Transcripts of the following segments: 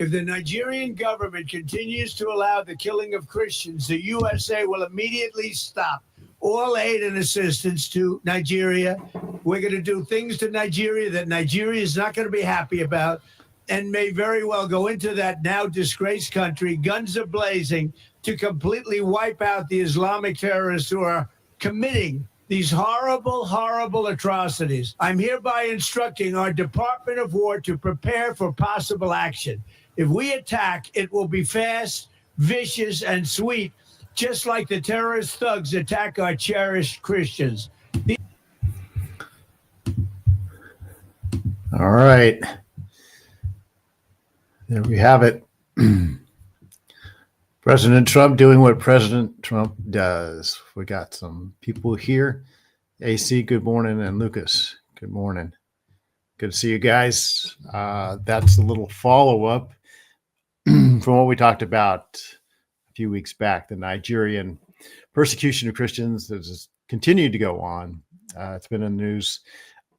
If the Nigerian government continues to allow the killing of Christians, the USA will immediately stop all aid and assistance to Nigeria. We're going to do things to Nigeria that Nigeria is not going to be happy about and may very well go into that now disgraced country, guns are blazing, to completely wipe out the Islamic terrorists who are committing these horrible, horrible atrocities. I'm hereby instructing our Department of War to prepare for possible action. If we attack, it will be fast, vicious, and sweet, just like the terrorist thugs attack our cherished Christians. All right. There we have it. President Trump doing what President Trump does. We got some people here. AC, good morning, and Lucas, good morning. Good to see you guys. That's a little follow-up from what we talked about a few weeks back. The Nigerian persecution of Christians that has continued to go on. It's been in the news.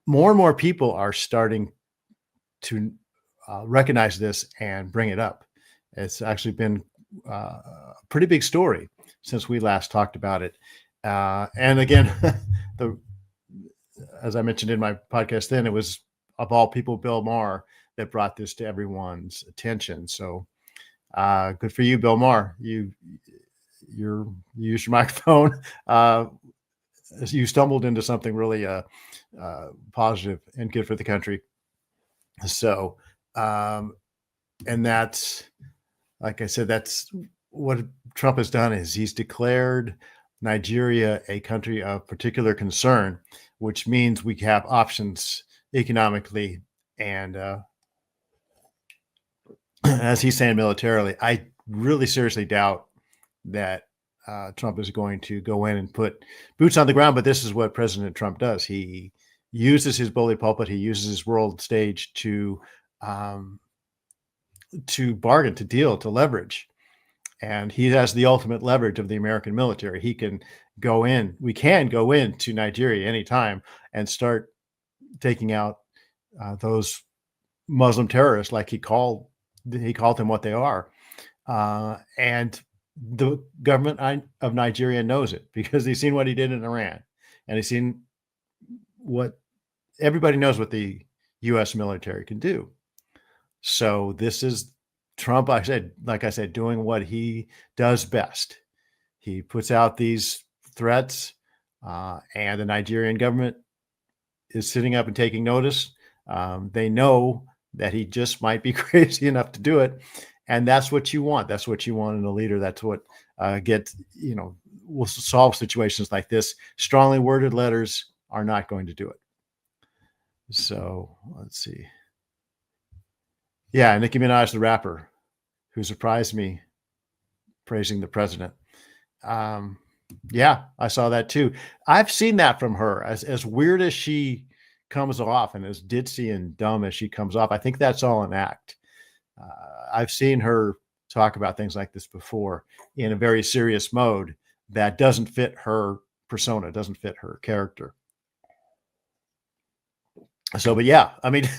More and more people are starting to recognize this and bring it up. It's actually been a pretty big story since we last talked about it. And again, as I mentioned in my podcast then, it was, of all people, Bill Maher that brought this to everyone's attention. So good for you, Bill Maher. You used your microphone. You stumbled into something really positive and good for the country. So, and that's, like I said, that's what Trump has done, is he's declared Nigeria a country of particular concern, which means we have options economically and, as he's saying, militarily. I really seriously doubt that Trump is going to go in and put boots on the ground, but this is what President Trump does. He uses his bully pulpit. He uses his world stage to bargain, to deal, to leverage. And he has the ultimate leverage of the American military. He can go in, we can go into Nigeria anytime and start taking out those Muslim terrorists, like he called them what they are. And the government of Nigeria knows it, because he's seen what he did in Iran, and he's seen what everybody knows what the U.S. military can do. So this is Trump, like I said, doing what he does best. He puts out these threats, and the Nigerian government is sitting up and taking notice. They know that he just might be crazy enough to do it. And that's what you want. That's what you want in a leader. That's what will solve situations like this. Strongly worded letters are not going to do it. So let's see. Yeah, Nicki Minaj, the rapper, who surprised me praising the president. Yeah, I saw that too. I've seen that from her. As weird as she comes off and as ditzy and dumb as she comes off, I think that's all an act. I've seen her talk about things like this before in a very serious mode that doesn't fit her persona, doesn't fit her character. So, but yeah, I mean,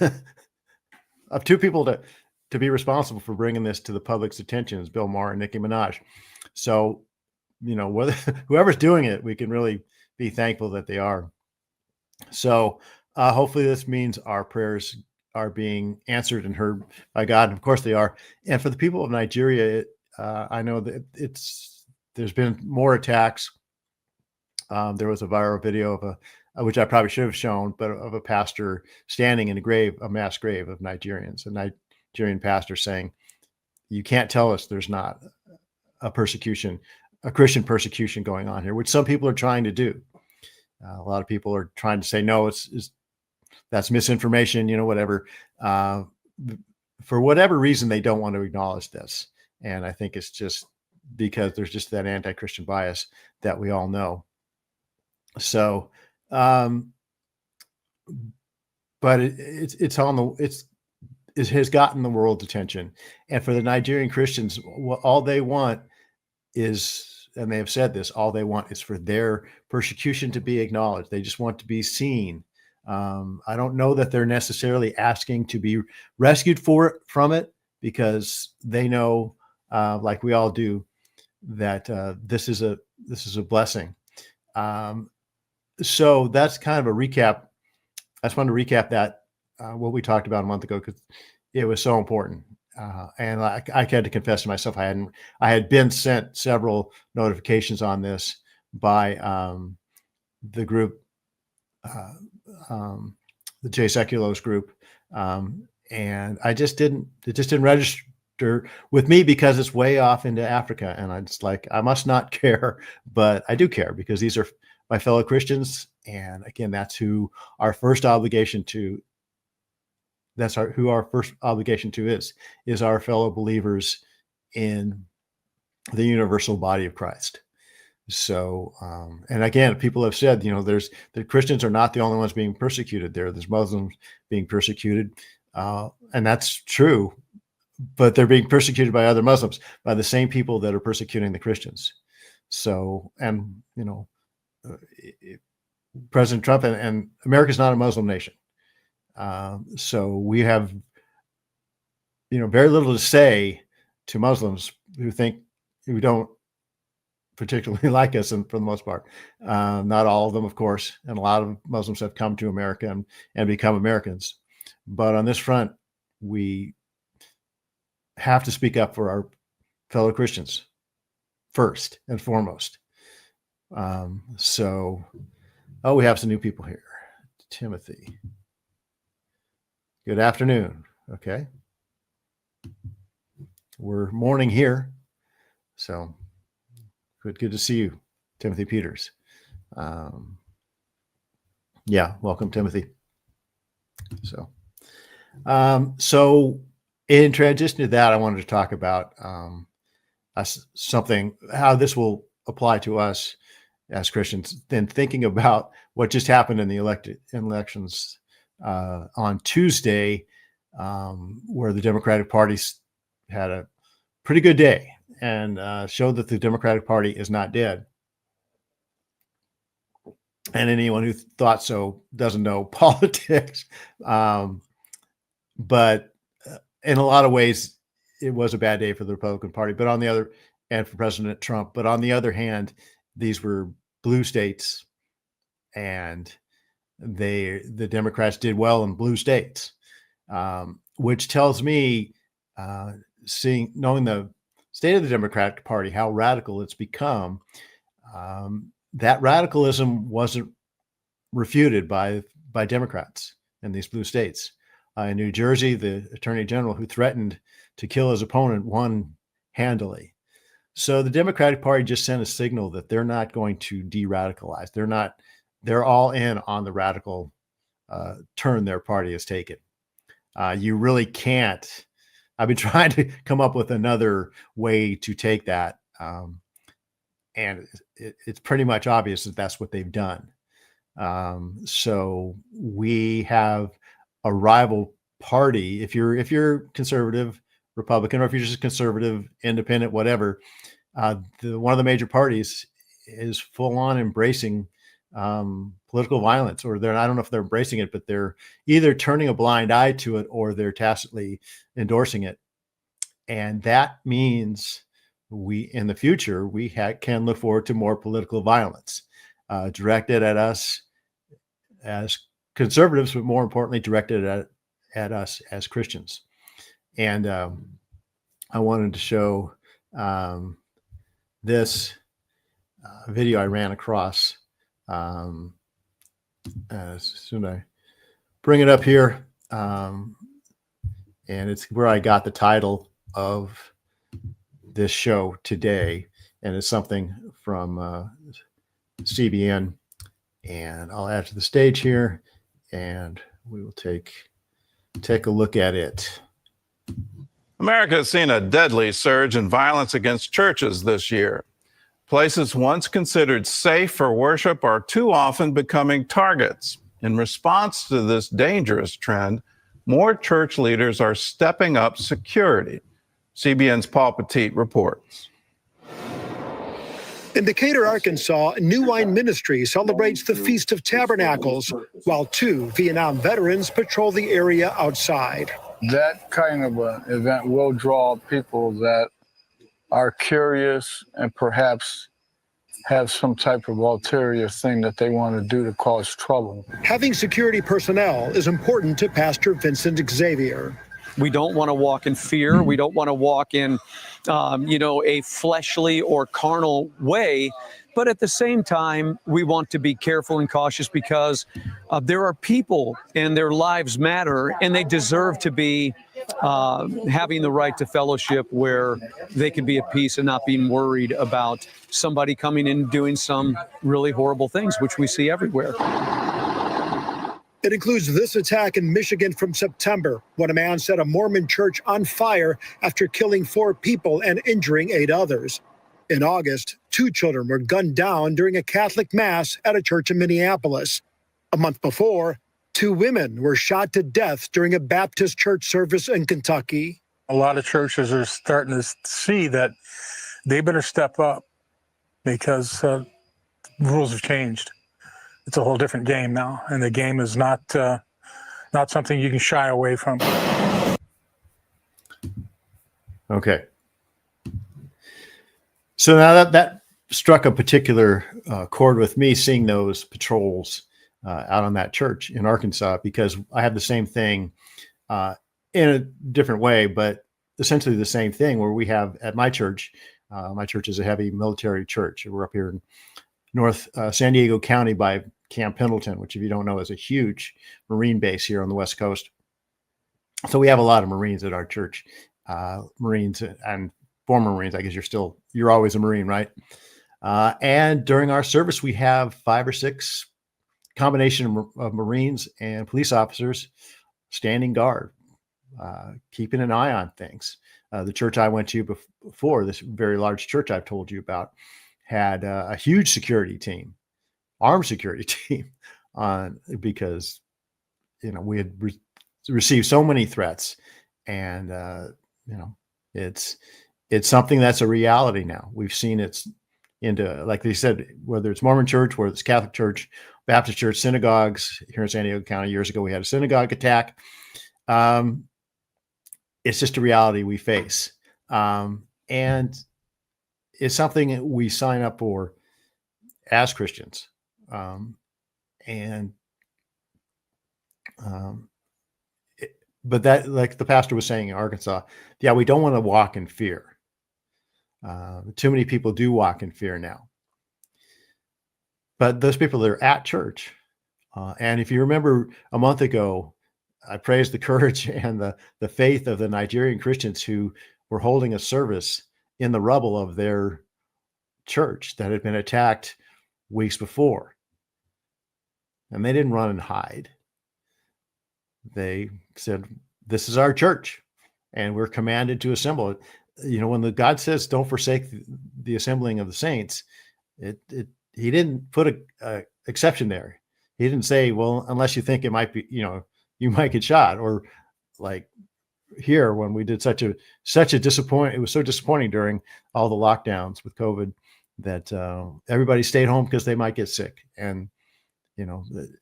of two people to be responsible for bringing this to the public's attention is Bill Maher and Nicki Minaj. So, whether whoever's doing it, we can really be thankful that they are. So hopefully this means our prayers are being answered and heard by God. And of course they are. And for the people of Nigeria, I know that there's been more attacks. There was a viral video of which I probably should have shown, but of a pastor standing in a mass grave of Nigerians, a Nigerian pastor saying, "You can't tell us there's not a Christian persecution going on here," which some people are trying to do. A lot of people are trying to say, no, that's misinformation, whatever. For whatever reason, they don't want to acknowledge this. And I think it's just because there's just that anti-Christian bias that we all know. So, but it has gotten the world's attention. And for the Nigerian Christians, all they want is, and they have said this, all they want is for their persecution to be acknowledged. They just want to be seen. I don't know that they're necessarily asking to be rescued from it, because they know, like we all do, that this is a blessing. So that's kind of a recap. I just wanted to recap that what we talked about a month ago, because it was so important. And I had to confess to myself, I had been sent several notifications on this by the group, the Jay Sekulo's group, and it just didn't register with me because it's way off into Africa, and I must not care, but I do care because these are my fellow Christians, and again, that's who our first obligation to. Who our first obligation to is our fellow believers in the universal body of Christ. So, and again, people have said, the Christians are not the only ones being persecuted. There's Muslims being persecuted, and that's true, but they're being persecuted by other Muslims, by the same people that are persecuting the Christians. So, and President Trump and America's not a Muslim nation. So we have, very little to say to Muslims who don't particularly like us, and for the most part, not all of them, of course, and a lot of Muslims have come to America and become Americans. But on this front, we have to speak up for our fellow Christians first and foremost. We have some new people here. Timothy. Good afternoon. Okay. We're morning here. So good to see you, Timothy Peters. Welcome, Timothy. So in transition to that, I wanted to talk about how this will apply to us as Christians, then thinking about what just happened in the elections on Tuesday, where the Democratic Party had a pretty good day and showed that the Democratic Party is not dead. And anyone who thought so doesn't know politics. But in a lot of ways, it was a bad day for the Republican Party, and for President Trump. But on the other hand, these were blue states, and the Democrats did well in blue states, which tells me, knowing the state of the Democratic Party, how radical it's become, that radicalism wasn't refuted by Democrats in these blue states. In New Jersey, the attorney general who threatened to kill his opponent won handily. So the Democratic Party just sent a signal that they're not going to de-radicalize. They're all in on the radical turn their party has taken. You really can't. I've been trying to come up with another way to take that. And it's pretty much obvious that that's what they've done. So we have a rival party. If you're conservative Republican, or if you're just conservative, independent, whatever, one of the major parties is full on embracing political violence, or I don't know if they're embracing it, but they're either turning a blind eye to it or they're tacitly endorsing it. And that means in the future, we can look forward to more political violence directed at us as conservatives, but more importantly, directed at us as Christians. And I wanted to show this video I ran across. As soon as I bring it up here, and it's where I got the title of this show today, and it's something from CBN, and I'll add to the stage here, and we will take a look at it. America has seen a deadly surge in violence against churches this year. Places once considered safe for worship are too often becoming targets. In response to this dangerous trend, more church leaders are stepping up security. CBN's Paul Petit reports. In Decatur, Arkansas, New Wine Ministry celebrates the Feast of Tabernacles, while 2 Vietnam veterans patrol the area outside. that kind of an event will draw people that are curious and perhaps have some type of ulterior thing that they want to do to cause trouble. Having security personnel is important to Pastor Vincent Xavier. We don't want to walk in fear. We don't want to walk in, a fleshly or carnal way. But at the same time, we want to be careful and cautious because there are people and their lives matter, and they deserve to be having the right to fellowship where they can be at peace and not being worried about somebody coming in and doing some really horrible things, which we see everywhere. It includes this attack in Michigan from September, when a man set a Mormon church on fire after killing 4 people and injuring 8 others. In August, 2 children were gunned down during a Catholic mass at a church in Minneapolis. A month before, 2 women were shot to death during a Baptist church service in Kentucky. A lot of churches are starting to see that they better step up because rules have changed. It's a whole different game now, and the game is not something you can shy away from. Okay. So now that struck a particular chord with me, seeing those patrols out on that church in Arkansas, because I have the same thing in a different way, but essentially the same thing where we have at my church. My church is a heavy military church. We're up here in North San Diego County by Camp Pendleton, which, if you don't know, is a huge Marine base here on the West Coast. So we have a lot of Marines at our church, Marines and former Marines. I guess you're always a Marine, right? And during our service, we have 5 or 6 combination of Marines and police officers standing guard, keeping an eye on things. The church I went to before, this very large church I've told you about, had a huge security team, armed security team, because we had received so many threats, and it's something that's a reality now. We've seen it's into, like they said, whether it's Mormon church, whether it's Catholic church, Baptist church, synagogues. Here in San Diego County years ago, we had a synagogue attack. It's just a reality we face, and it's something we sign up for as Christians. But that, like the pastor was saying in Arkansas, yeah, we don't want to walk in fear. Too many people do walk in fear now. But those people that are at church, and if you remember a month ago, I praised the courage and the faith of the Nigerian Christians who were holding a service in the rubble of their church that had been attacked weeks before. And they didn't run and hide. They said, this is our church, and we're commanded to assemble. When the God says, don't forsake the assembling of the saints, he didn't put a exception there. He didn't say, well, unless you think it might be, you might get shot, or like here when we did such a disappointing, it was so disappointing during all the lockdowns with COVID that everybody stayed home because they might get sick. And,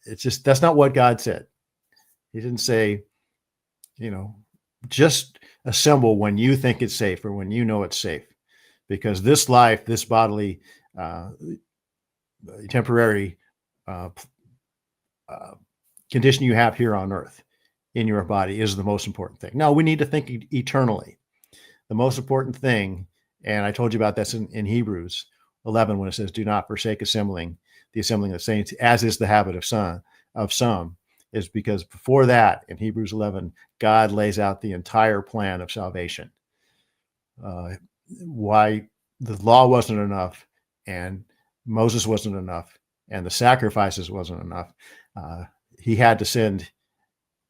it's just, that's not what God said. He didn't say, just assemble when you think it's safe or when you know it's safe, because this life, this bodily, temporary condition you have here on earth in your body is the most important thing. No, we need to think eternally. The most important thing, and I told you about this in Hebrews 11 when it says, do not forsake the assembling of the saints, as is the habit of some, is because before that, in Hebrews 11, God lays out the entire plan of salvation. Why the law wasn't enough, and Moses wasn't enough, and the sacrifices wasn't enough. He had to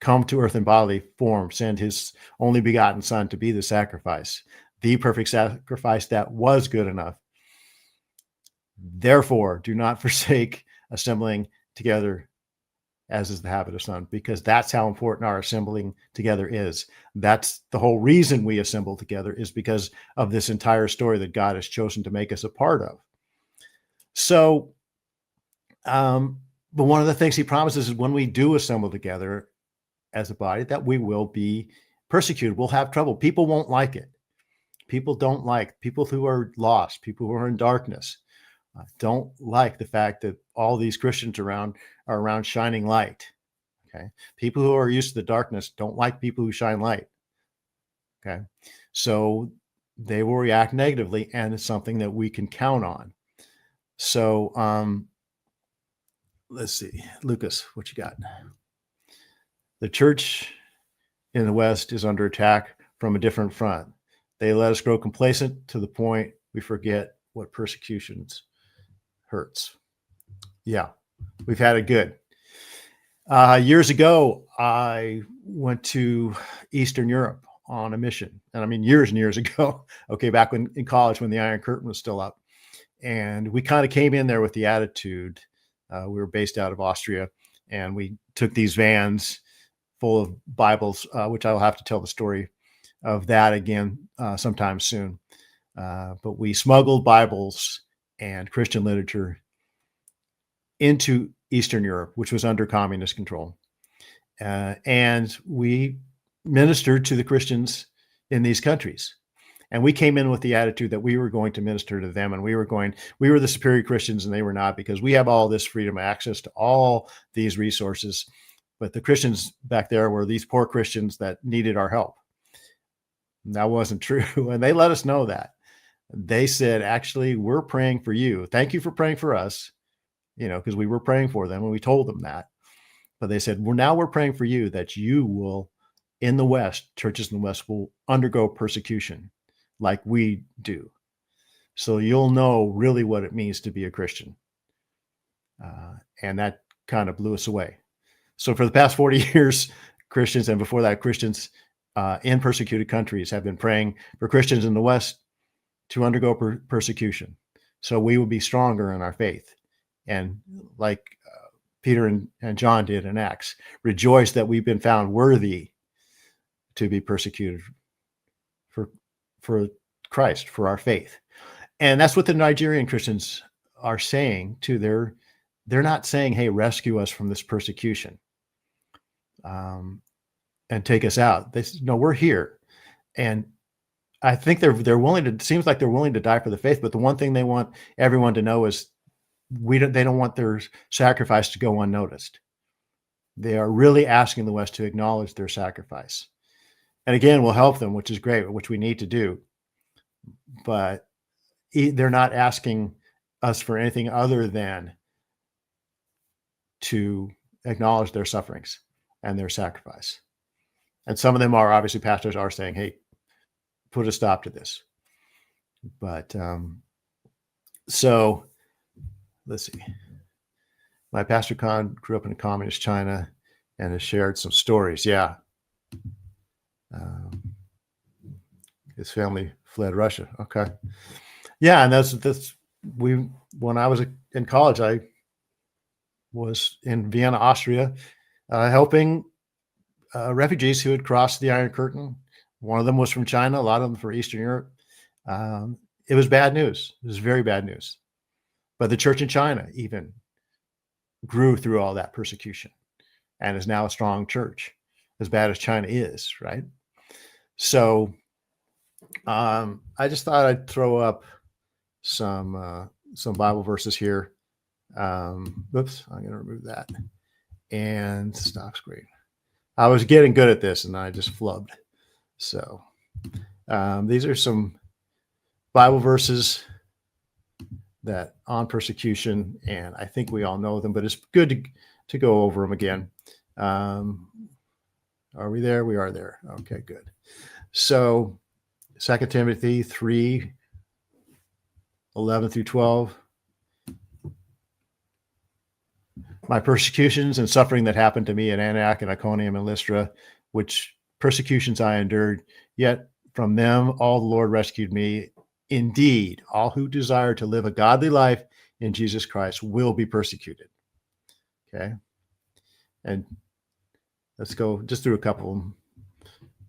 come to earth in bodily form, send his only begotten son to be the sacrifice, the perfect sacrifice that was good enough. Therefore, do not forsake assembling together, as is the habit of some, because that's how important our assembling together is. That's the whole reason we assemble together, is because of this entire story that God has chosen to make us a part of. So, but one of the things he promises is when we do assemble together as a body, that we will be persecuted. We'll have trouble. People won't like it. People don't like people who are lost, people who are in darkness, don't like the fact that all these Christians are around shining light. Okay. People who are used to the darkness don't like people who shine light. Okay. So they will react negatively, and it's something that we can count on. So let's see, Lucas, what you got? The church in the West is under attack from a different front. They let us grow complacent to the point we forget what persecutions hurts. Yeah, we've had it good. Years ago, I went to Eastern Europe on a mission. And I mean, years and years ago, okay, back in college when the Iron Curtain was still up. And we kind of came in there with the attitude, we were based out of Austria, and we took these vans full of Bibles, which I'll have to tell the story of that again sometime soon. But we smuggled Bibles and Christian literature into Eastern Europe, which was under communist control. And we ministered to the Christians in these countries. And we came in with the attitude that we were going to minister to them, and we were the superior Christians and they were not, because we have all this freedom, access to all these resources. But the Christians back there were these poor Christians that needed our help. And that wasn't true. And they let us know that. They said, actually, we're praying for you. Thank you for praying for us, because we were praying for them and we told them that. But they said, well, now we're praying for you, that you will, in the West, churches in the West will undergo persecution like we do. So you'll know really what it means to be a Christian. And that kind of blew us away. So for the past 40 years, Christians, and before that, Christians in persecuted countries have been praying for Christians in the West to undergo persecution, so we will be stronger in our faith. And like Peter and John did in Acts, rejoice that we've been found worthy to be persecuted for Christ, for our faith. And that's what the Nigerian Christians are saying too. They're not saying, hey, rescue us from this persecution and take us out. They said, no, we're here. And I think they're willing to, it seems like they're willing to die for the faith. But the one thing they want everyone to know is they don't want their sacrifice to go unnoticed. They are really asking the West to acknowledge their sacrifice. And again, we'll help them, which is great, which we need to do. But they're not asking us for anything other than to acknowledge their sufferings and their sacrifice. And some of them are, obviously, pastors are saying, hey, put a stop to this. But so let's see. My pastor Khan grew up in communist China and has shared some stories. Yeah. His family fled Russia. Okay. Yeah. And when I was in college, I was in Vienna, Austria, helping refugees who had crossed the Iron Curtain. One of them was from China, a lot of them from Eastern Europe. It was bad news. It was very bad news. But the church in China even grew through all that persecution and is now a strong church, as bad as China is, right? So I just thought I'd throw up some Bible verses here. Oops, I'm going to remove that. And stop screen. I was getting good at this and I just flubbed. So these are some Bible verses that on persecution, and I think we all know them, but it's good to go over them again. Are we there? We are there. Okay, good. So 2 Timothy 3, 11 through 12. My persecutions and suffering that happened to me in Antioch and Iconium and Lystra, which persecutions I endured, yet from them all the Lord rescued me. Indeed, all who desire to live a godly life in Jesus Christ will be persecuted. Okay. And let's go just through a couple of them.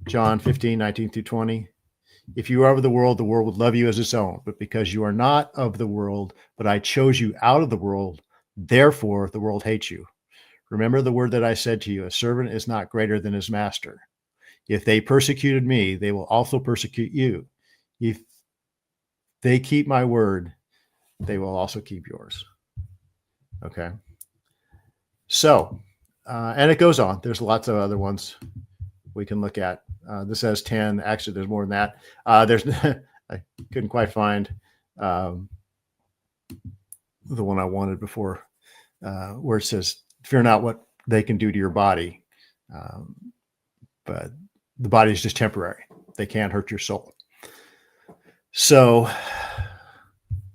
John 15, 19 through 20. If you are of the world would love you as its own. But because you are not of the world, but I chose you out of the world, therefore the world hates you. Remember the word that I said to you, a servant is not greater than his master. If they persecuted me, they will also persecute you. If they keep my word, they will also keep yours. Okay. So, and it goes on. There's lots of other ones we can look at. This has 10. Actually, there's more than that. There's I couldn't quite find the one I wanted before, where it says, "Fear not what they can do to your body, but the body is just temporary. They can't hurt your soul." So,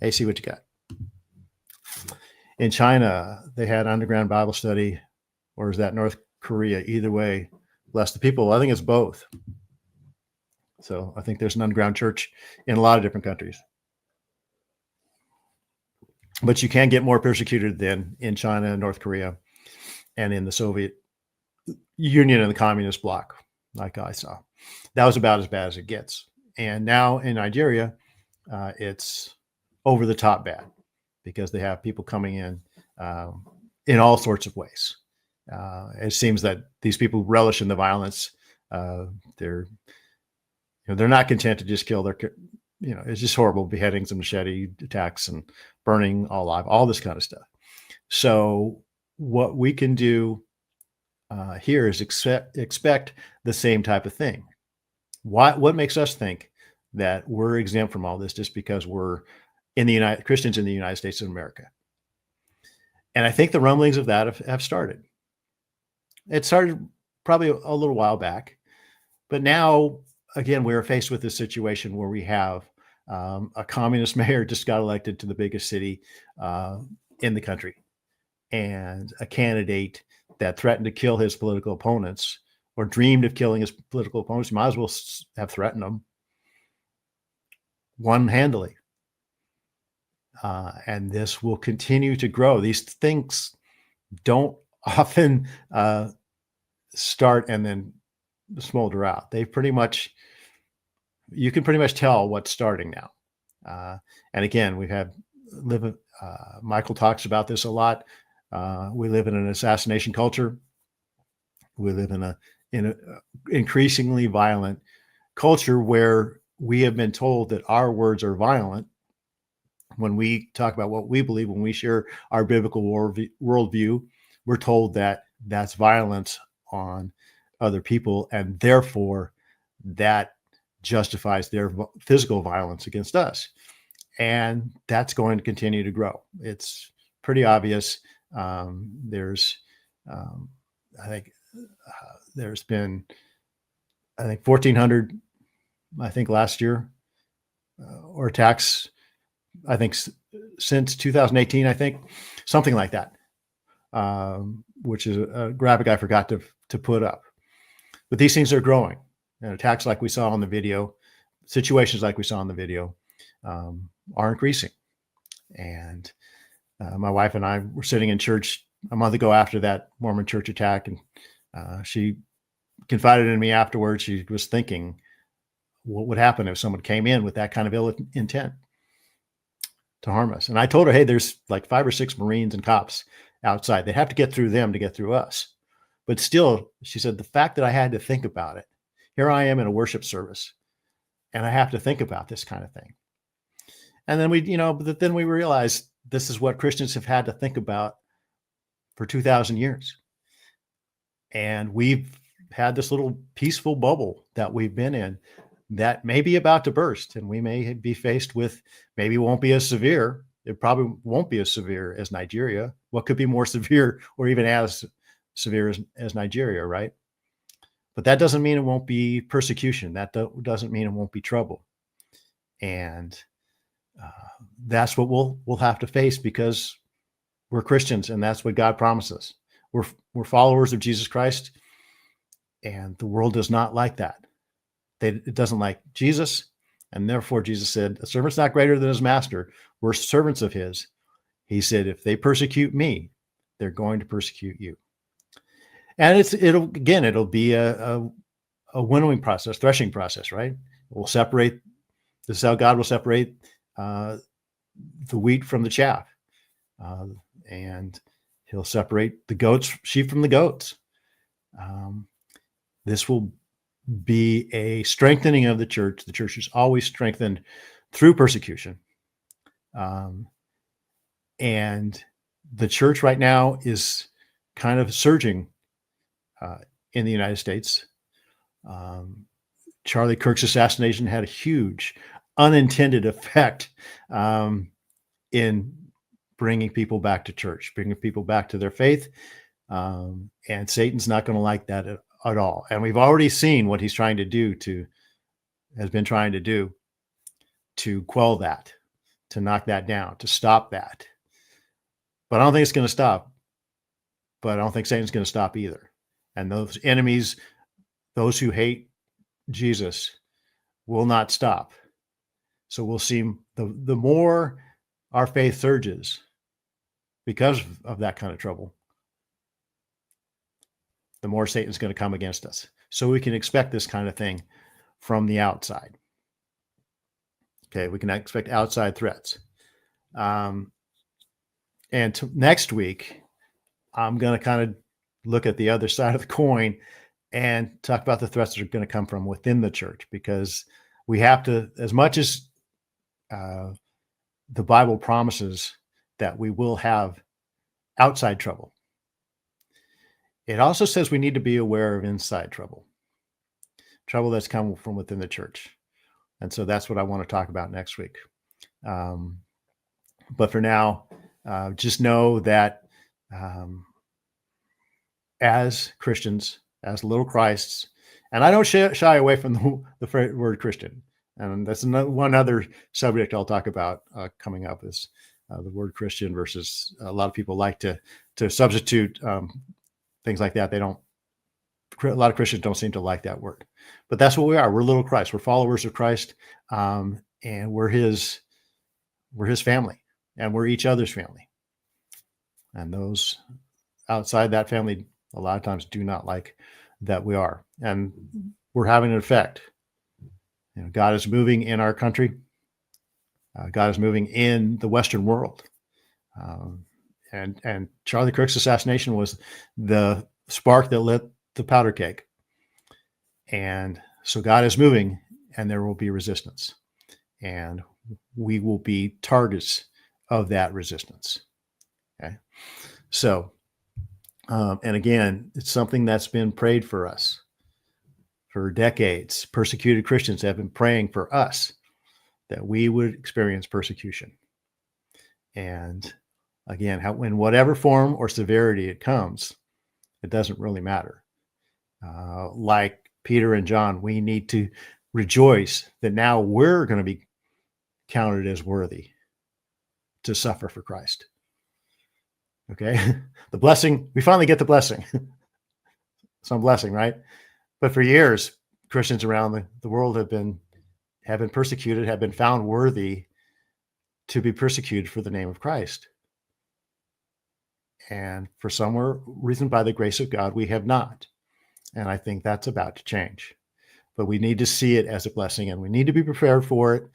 hey, see what you got. In China, they had underground Bible study, or is that North Korea? Either way, bless the people. I think it's both. So I think there's an underground church in a lot of different countries. But you can get more persecuted than in China and North Korea and in the Soviet Union and the communist bloc, like I saw. That was about as bad as it gets. And now in Nigeria, it's over the top bad, because they have people coming in all sorts of ways. It seems that these people relish in the violence. They're not content to just kill their, it's just horrible beheadings and machete attacks and burning all alive, all this kind of stuff. So what we can do here is expect the same type of thing. What makes us think that we're exempt from all this just because we're Christians in the United States of America? And I think the rumblings of that have started. It started probably a little while back, but now, again, we're faced with this situation where we have a communist mayor just got elected to the biggest city in the country, and a candidate that threatened to kill his political opponents, or dreamed of killing his political opponents. You might as well have threatened them one-handedly. And this will continue to grow. These things don't often start and then smolder out. You can pretty much tell what's starting now. And again, Michael talks about this a lot. We live in an assassination culture. We live in an increasingly violent culture where we have been told that our words are violent. When we talk about what we believe, when we share our biblical worldview, we're told that that's violence on other people, and therefore that justifies their physical violence against us. And that's going to continue to grow. It's pretty obvious. There's been 1,400, last year, or attacks, since 2018, something like that, which is a graphic I forgot to put up. But these things are growing, and attacks like we saw on the video, situations like we saw in the video, are increasing. And my wife and I were sitting in church a month ago after that Mormon church attack, and she confided in me afterwards. She was thinking, what would happen if someone came in with that kind of ill intent to harm us? And I told her, hey, there's like 5 or 6 Marines and cops outside. They have to get through them to get through us. But still, she said, the fact that I had to think about it, here I am in a worship service, and I have to think about this kind of thing. And then we realized this is what Christians have had to think about for 2,000 years. And we've had this little peaceful bubble that we've been in that may be about to burst, and we may be faced with, maybe it won't be as severe. It probably won't be as severe as Nigeria. What could be more severe, or even as severe as Nigeria, right? But that doesn't mean it won't be persecution. That doesn't mean it won't be trouble. And that's what we'll have to face, because we're Christians, and that's what God promises. We're followers of Jesus Christ, and the world does not like that. It doesn't like Jesus, and therefore Jesus said, a servant's not greater than his master. We're servants of his. He said, if they persecute me, they're going to persecute you. And it'll be a winnowing process, threshing process, right? We'll separate. This is how God will separate the wheat from the chaff, and he'll separate the sheep from the goats. This will be a strengthening of the church. The church is always strengthened through persecution. And the church right now is kind of surging in the United States. Charlie Kirk's assassination had a huge unintended effect in bringing people back to church, bringing people back to their faith. And Satan's not going to like that at all. And we've already seen what he's trying to do has been trying to do to quell that, to knock that down, to stop that. But I don't think it's going to stop. But I don't think Satan's going to stop either. And those enemies, those who hate Jesus, will not stop. So we'll see the more our faith surges because of that kind of trouble, the more Satan's going to come against us. So we can expect this kind of thing from the outside. Okay, we can expect outside threats. And next week, I'm going to kind of look at the other side of the coin and talk about the threats that are going to come from within the church, because we have to, as much as the Bible promises that we will have outside trouble, it also says we need to be aware of inside trouble that's come from within the church. And so that's what I want to talk about next week. But for now, just know that as Christians, as little Christs, and I don't shy away from the word Christian. And that's one other subject I'll talk about coming up is the word Christian versus a lot of people like to substitute things like that. A lot of Christians don't seem to like that word, but that's what we are. We're little Christ. We're followers of Christ, and we're his family, and we're each other's family. And those outside that family, a lot of times, do not like that we are, and we're having an effect. God is moving in our country. God is moving in the Western world. And Charlie Kirk's assassination was the spark that lit the powder keg. And so God is moving, and there will be resistance. And we will be targets of that resistance. Okay. So, and again, it's something that's been prayed for us for decades. Persecuted Christians have been praying for us that we would experience persecution. And again, in whatever form or severity it comes, it doesn't really matter. Like Peter and John, we need to rejoice that now we're going to be counted as worthy to suffer for Christ. Okay. The blessing, we finally get the blessing. Some blessing, right? But for years, Christians around the world have been persecuted, have been found worthy to be persecuted for the name of Christ. And for some reason, by the grace of God, we have not. And I think that's about to change. But we need to see it as a blessing, and we need to be prepared for it.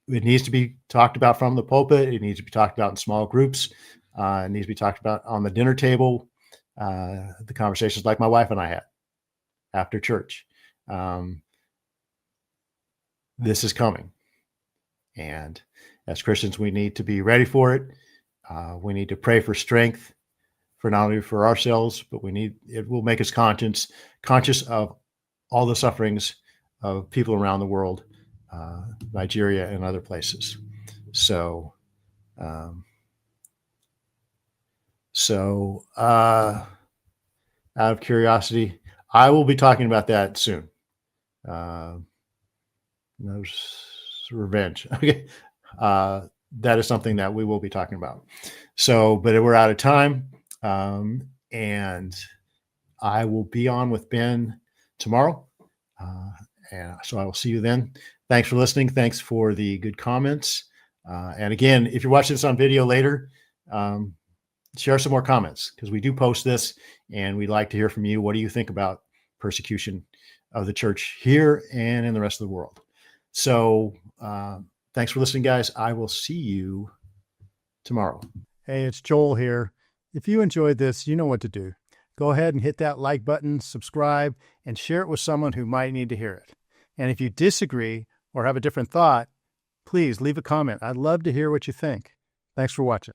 It needs to be talked about from the pulpit. It needs to be talked about in small groups. It needs to be talked about on the dinner table. The conversations like my wife and I had after church. This is coming. And as Christians, we need to be ready for it. We need to pray for strength, for not only for ourselves, but it will make us conscious of all the sufferings of people around the world, Nigeria and other places. So out of curiosity, I will be talking about that soon. Revenge. Okay. That is something that we will be talking about. So, but we're out of time. And I will be on with Ben tomorrow. And so I will see you then. Thanks for listening. Thanks for the good comments. And again, if you're watching this on video later, share some more comments, because we do post this and we'd like to hear from you. What do you think about persecution of the church here and in the rest of the world? So thanks for listening, guys. I will see you tomorrow. Hey, it's Joel here. If you enjoyed this, you know what to do. go ahead and hit that like button, subscribe, and share it with someone who might need to hear it. And if you disagree or have a different thought, please leave a comment. I'd love to hear what you think. Thanks for watching.